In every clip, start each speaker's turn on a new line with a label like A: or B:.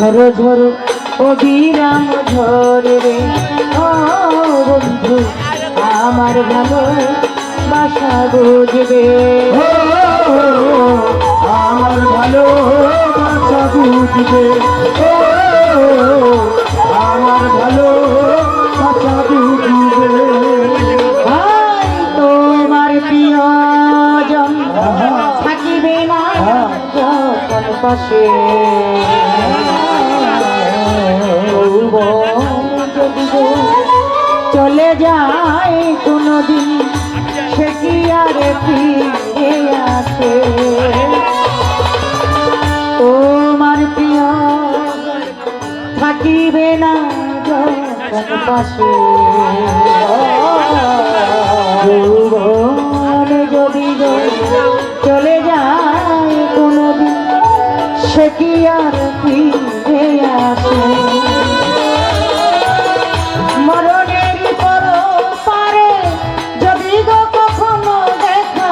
A: ঝরো ঝরো অবিরাম ঝরে রে ও বন্ধু আমার ভালো বাসা বুঝবে
B: আমার ভালো বাসা বুঝবে আমার ভালো বাসা বুঝবে
A: তোমার প্রিয়জন থাকিবে না যখন পাশে যদি চলে যায় কোনদিন সে কি আর ফিরে আসে তোমার প্রিয় থাকিবে না যখন পাশে যদি চলে যায় কোনদিন সে কি আর ফিরে আসে মরণের পর পারে যদি গো কখনো দেখা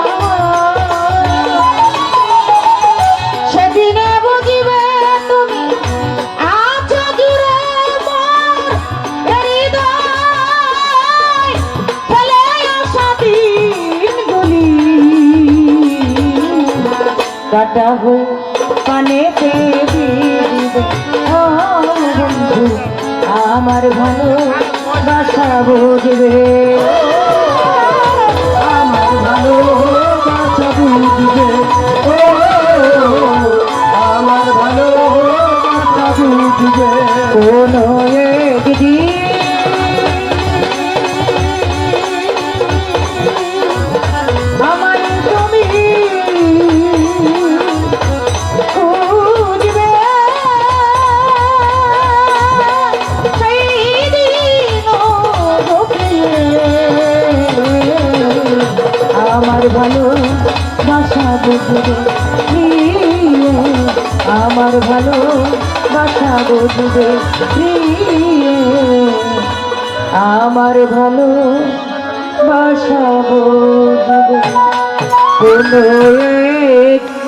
A: সেদিনে বুঝিবে তুমি আছো দূরে মোর হৃদয় ফেলে আসা দিনগুলি কাটা হয়ে পানেতে ভিড়বে ও বন্ধু আমার ভালো বাসা বুঝবে
B: আমার ভালো বাসা বুঝবে আমার ভালো বাসা বুঝবে
A: কোনো একদিন আমার তুমি খুঁজবে সেই দিন আমার ভালো বাসা বুঝবে আমার ভালো বাসা বুঝবে আমার ভালো বাসা বুঝবে কোনো এক